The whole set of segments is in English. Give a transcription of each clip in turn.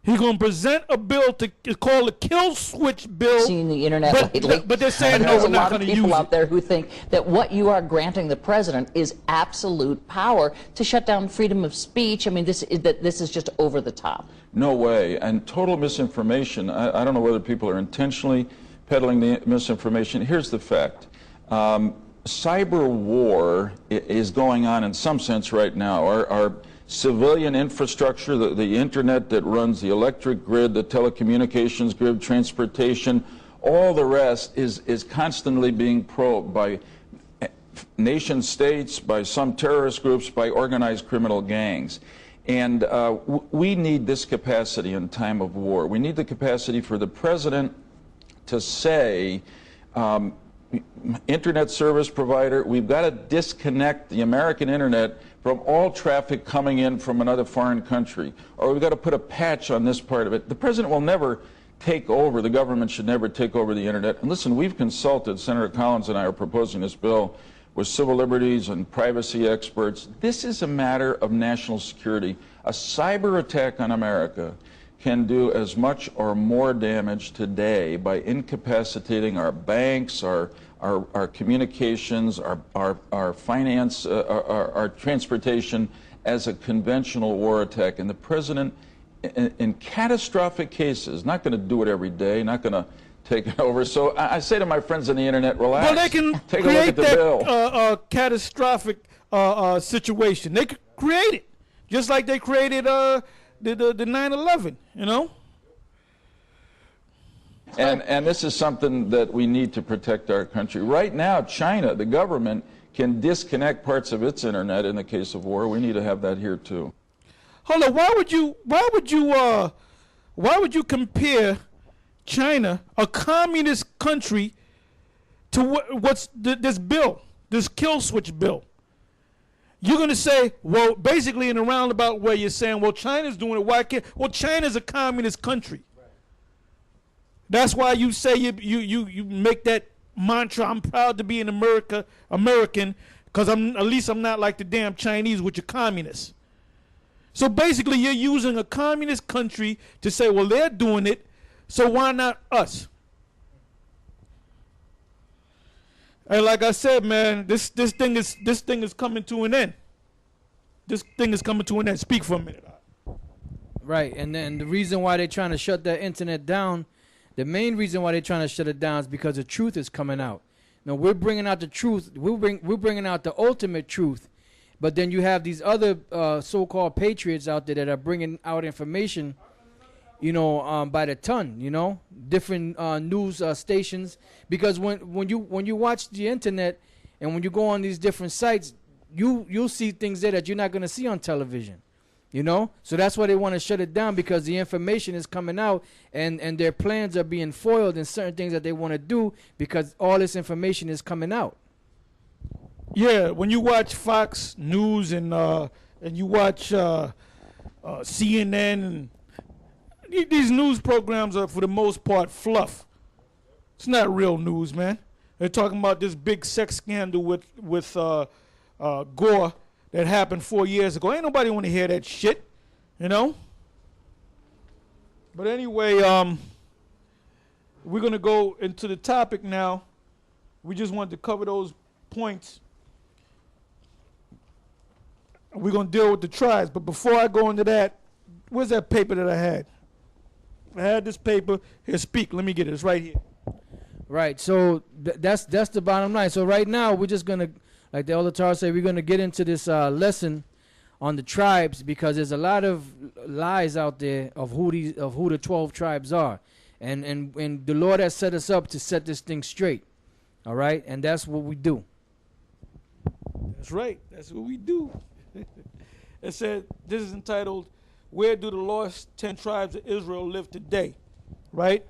He's going to present a bill it's called a kill switch bill. Seen the internet lately. But they're saying, and no, there's we're a not lot of going to use people it. out there who think that what you are granting the president is absolute power to shut down freedom of speech. I mean, this is just over the top. No way. And total misinformation. I don't know whether people are intentionally peddling the misinformation. Here's the fact. Cyber war is going on in some sense right now. Our civilian infrastructure, the internet that runs the electric grid, the telecommunications grid, transportation, all the rest is constantly being probed by nation states, by some terrorist groups, by organized criminal gangs. And we need this capacity in time of war. We need the capacity for the president to say, internet service provider, we've got to disconnect the American internet from all traffic coming in from another foreign country, or we've got to put a patch on this part of it. The president will never take over, the government should never take over the internet. And listen, we've consulted, Senator Collins and I are proposing this bill with civil liberties and privacy experts. This is a matter of national security. A cyber attack on America can do as much or more damage today by incapacitating our banks, our communications, our finance, our transportation as a conventional war attack. And the president, in catastrophic cases, not going to do it every day, not going to take it over. So I say to my friends on the internet, relax. Well, they can take a look create at the bill. that catastrophic situation. They could create it, just like they created the 9/11. You know. And this is something that we need to protect our country. Right now, China, the government, can disconnect parts of its internet in the case of war. We need to have that here too. Hold on. Why would you compare China, a communist country, to this bill, this kill switch bill? You're going to say, well, basically in a roundabout way, you're saying, well, China's doing it. Why can't? Well, China's a communist country. That's why you say you make that mantra. I'm proud to be an American, because at least I'm not like the damn Chinese, which are communists. So basically, you're using a communist country to say, well, they're doing it, so why not us? And like I said, man, this thing is coming to an end. This thing is coming to an end. Speak for a minute. Right, and then the reason why they're trying to shut that internet down. The main reason why they're trying to shut it down is because the truth is coming out. Now, we're bringing out the truth. We're bringing out the ultimate truth. But then you have these other so-called patriots out there that are bringing out information, by the ton, different news stations. Because when you watch the internet and when you go on these different sites, you'll see things there that you're not going to see on television. So that's why they want to shut it down, because the information is coming out and their plans are being foiled in certain things that they want to do because all this information is coming out. Yeah, when you watch Fox News and you watch CNN, and these news programs are for the most part fluff. It's not real news, man. They're talking about this big sex scandal with Gore that happened 4 years ago. Ain't nobody want to hear that shit, But anyway, we're going to go into the topic now. We just wanted to cover those points. We're going to deal with the tribes. But before I go into that, where's that paper that I had? I had this paper. Here, speak. Let me get it. It's right here. Right. So that's the bottom line. So right now, we're just going to, like the Elder Tar said, we're going to get into this lesson on the tribes, because there's a lot of lies out there of who the 12 tribes are. And the Lord has set us up to set this thing straight. All right? And that's what we do. That's right. That's what we do. It said, this is entitled, Where Do the Lost 10 Tribes of Israel Live Today? Right?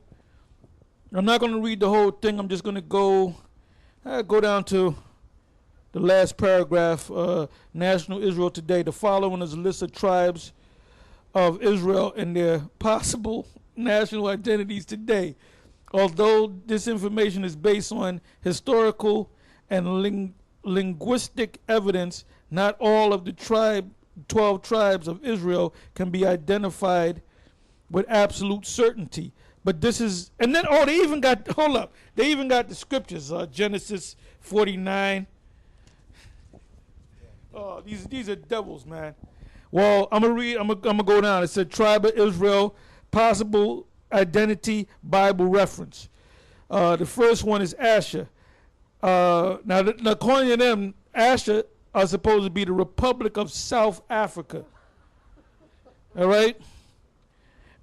I'm not going to read the whole thing. I'm just going to go down to the last paragraph. National Israel Today. The following is a list of tribes of Israel and their possible national identities today. Although this information is based on historical and linguistic evidence, not all of the 12 tribes of Israel can be identified with absolute certainty. But this is, and then, oh, they even got, hold up, they even got the scriptures, Genesis 49. Oh, these are devils, man. Well, I'm gonna go down. It said tribe of Israel, possible identity, Bible reference. The first one is Asher. Now, according to them, Asher are supposed to be the Republic of South Africa. All right?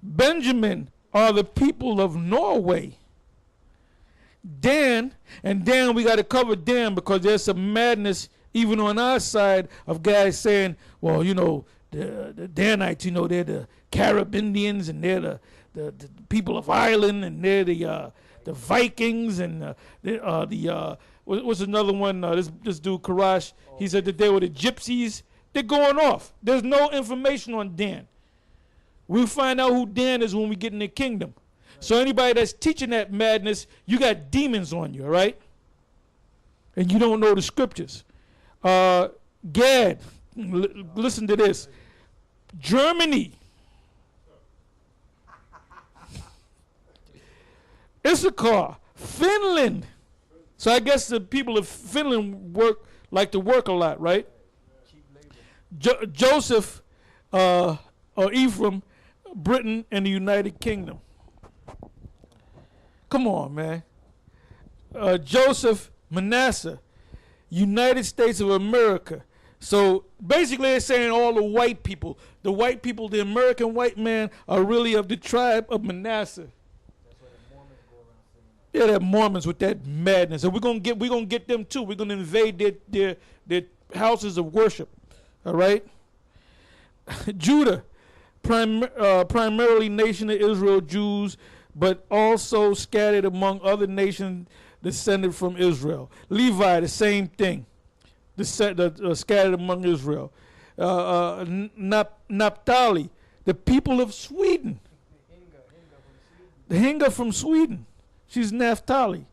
Benjamin are the people of Norway. Dan, and Dan, we got to cover Dan because there's some madness even on our side of guys saying, well, you know, the Danites, you know, they're the Carib Indians and they're the people of Ireland and they're the Vikings and what's another one? This dude Karash, he said that they were the Gypsies. They're going off. There's no information on Dan. We'll find out who Dan is when we get in the kingdom. So anybody that's teaching that madness, you got demons on you, all right? And you don't know the scriptures. Gad, listen to this. Germany. Issachar, Finland. So I guess the people of Finland like to work a lot, right? Joseph or Ephraim, Britain and the United Kingdom. Come on, man. Joseph, Manasseh, United States of America. So basically they're saying all the white people, the American white man are really of the tribe of Manasseh. Yeah, they're Mormons with that madness. And we're gonna get them too. We're gonna invade their houses of worship. All right? Judah, primarily nation of Israel Jews, but also scattered among other nations descended from Israel. Levi, the same thing, scattered among Israel. Naphtali, the people of Sweden. The Hinga from Sweden. She's Naphtali.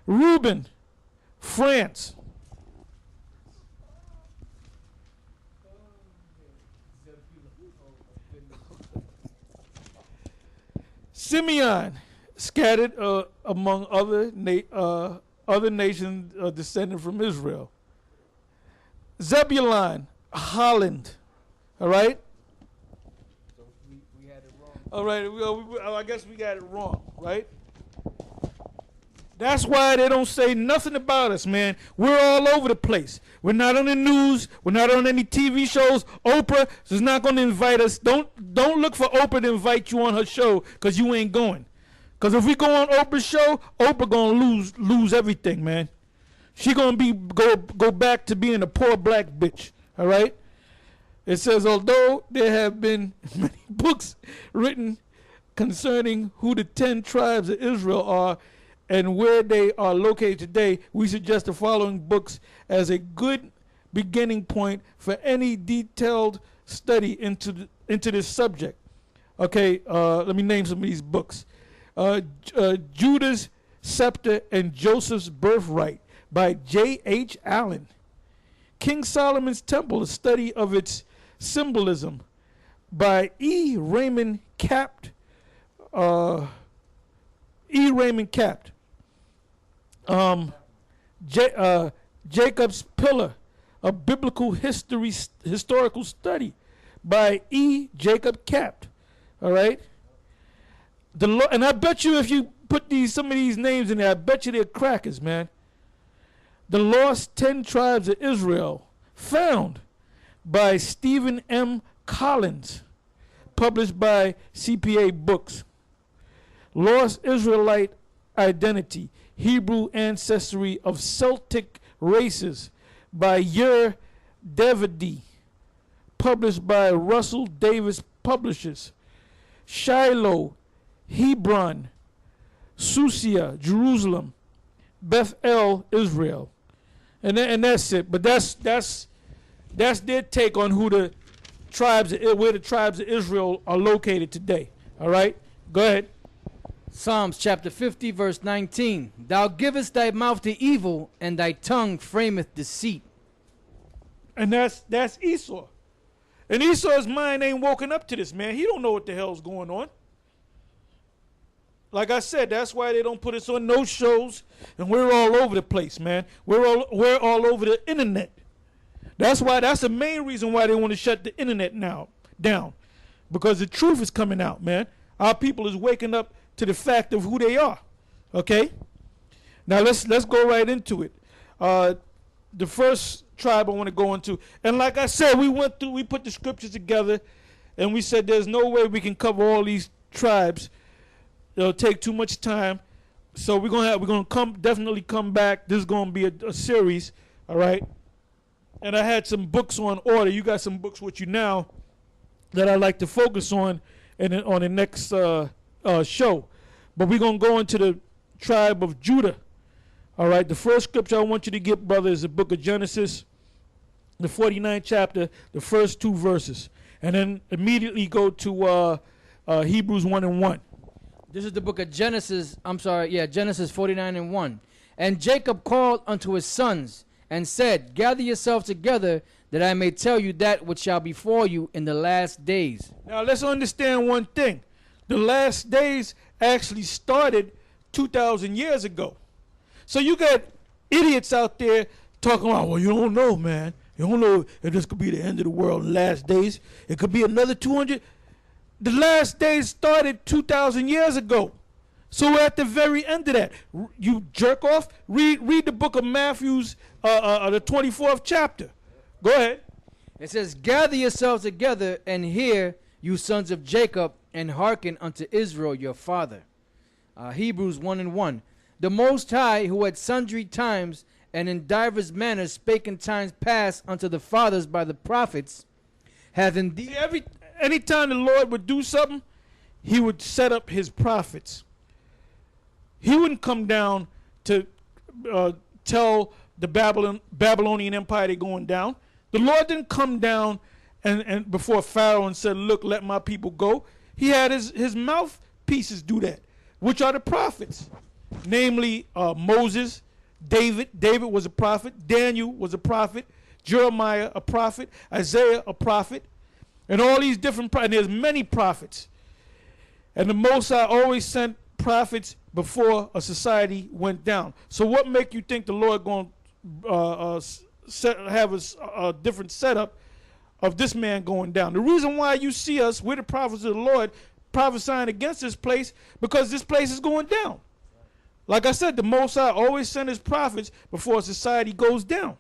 Reuben, France. Simeon, scattered among other nations descended from Israel. Zebulun, Holland. All right? So we had it wrong. All right, I guess we got it wrong, right? That's why they don't say nothing about us, man. We're all over the place. We're not on the news. We're not on any TV shows. Oprah is not going to invite us. Don't look for Oprah to invite you on her show because you ain't going. Because if we go on Oprah's show, Oprah going to lose everything, man. She going to go back to being a poor black bitch, all right? It says, although there have been many books written concerning who the 10 tribes of Israel are, and where they are located today, we suggest the following books as a good beginning point for any detailed study into this subject. Okay, let me name some of these books. Judah's Scepter and Joseph's Birthright by J.H. Allen. King Solomon's Temple, a study of its symbolism by E. Raymond Capt. Jacob's Pillar, a biblical historical study by E. Jacob Capt. All right? And I bet you if you put some of these names in there, I bet you they're crackers, man. The Lost 10 Tribes of Israel, found by Stephen M. Collins, published by CPA Books. Lost Israelite Identity, Hebrew Ancestry of Celtic Races by Yer Davidi, published by Russell Davis Publishers. Shiloh, Hebron, Susia, Jerusalem, Bethel, Israel. And that's it. But that's their take on where the tribes of Israel are located today. All right? Go ahead. Psalms chapter 50, verse 19. Thou givest thy mouth to evil, and thy tongue frameth deceit. And that's Esau. And Esau's mind ain't woken up to this, man. He don't know what the hell's going on. Like I said, that's why they don't put us on no shows, and we're all over the place, man. We're all over the internet. That's the main reason why they want to shut the internet now down, because the truth is coming out, man. Our people is waking up to the fact of who they are. Okay. Now let's go right into it. The first tribe I want to go into, and like I said, we put the scriptures together, and we said there's no way we can cover all these tribes. It'll take too much time, so we're gonna definitely come back. This is gonna be a series, all right. And I had some books on order. You got some books with you now that I like to focus on, and on the next show. But we're gonna go into the tribe of Judah. All right. The first scripture I want you to get, brother, is the book of Genesis, the 49th chapter, the first 2 verses, and then immediately go to Hebrews 1:1. This is the book of Genesis. Genesis 49:1. And Jacob called unto his sons and said, gather yourselves together, that I may tell you that which shall befall you in the last days. Now let's understand one thing. The last days actually started 2,000 years ago. So you got idiots out there talking about, well, you don't know, man. You don't know if this could be the end of the world in the last days. It could be another 200. The last days started 2,000 years ago. So we're at the very end of that. You jerk off. Read the book of Matthew's, the 24th chapter. Go ahead. It says, gather yourselves together and hear, you sons of Jacob, and hearken unto Israel your father. Hebrews 1:1. The Most High, who at sundry times and in divers manners spake in times past unto the fathers by the prophets, hath indeed... Anytime the Lord would do something, he would set up his prophets. He wouldn't come down to tell the Babylonian Empire they're going down. The Lord didn't come down and before Pharaoh and said, look, let my people go. He had his mouthpieces do that, which are the prophets. Namely, Moses, David. David was a prophet. Daniel was a prophet. Jeremiah, a prophet. Isaiah, a prophet. And all these different prophets. There's many prophets. And the Most High always sent prophets before a society went down. So what make you think the Lord going to have a different setup of this man going down? The reason why you see us, we're the prophets of the Lord, prophesying against this place, because this place is going down. Like I said, the Most High always sent his prophets before society goes down.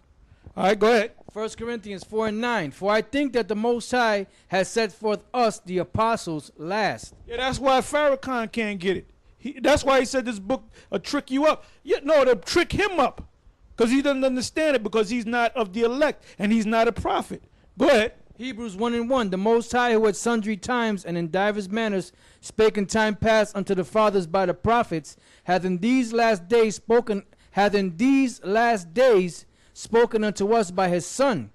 All right, go ahead. 1 Corinthians 4:9. For I think that the Most High has set forth us, the apostles, last. Yeah, that's why Farrakhan can't get it. That's why he said this book will trick you up. No, it'll trick him up, because he doesn't understand it, because he's not of the elect, and he's not a prophet. Go ahead. Hebrews 1:1. The Most High, who at sundry times and in divers manners spake in time past unto the fathers by the prophets, hath in these last days spoken unto us by his Son.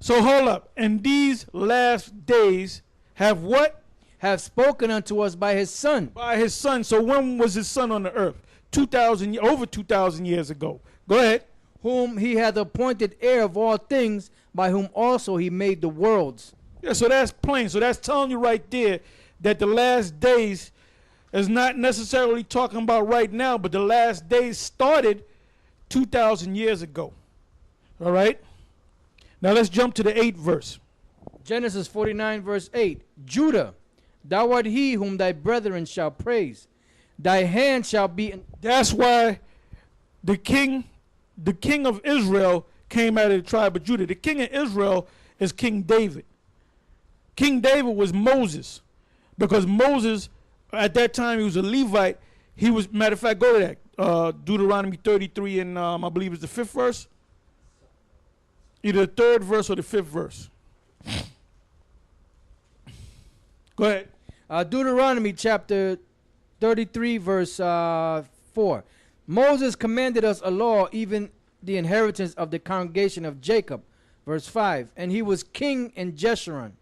So hold up. And these last days have what? Have spoken unto us by his Son. By his Son. So when was his Son on the earth? Over 2,000 years ago. Go ahead. Whom he hath appointed heir of all things, by whom also he made the worlds. Yeah, so that's plain. So that's telling you right there that the last days is not necessarily talking about right now, but the last days started 2,000 years ago. All right? Now let's jump to the 8th verse. Genesis 49 verse 8. Judah, thou art he whom thy brethren shall praise. Thy hand shall be... That's why the king of Israel came out of the tribe of Judah. The king of Israel is King David. King David was Moses, because Moses, at that time, he was a Levite. He was, matter of fact, go to that. Deuteronomy 33 and I believe it's the 5th verse. Either the 3rd verse or the 5th verse. Go ahead. Deuteronomy chapter 33 verse 4. Moses commanded us a law, even the inheritance of the congregation of Jacob. Verse 5. And he was king in Jeshurun,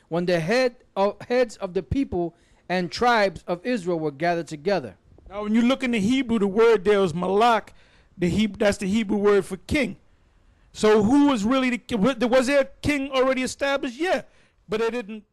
when the heads of the people and tribes of Israel were gathered together. Now when you look in the Hebrew, the word there is malak. That's the Hebrew word for king. So who was really was there a king already established? Yeah. but they didn't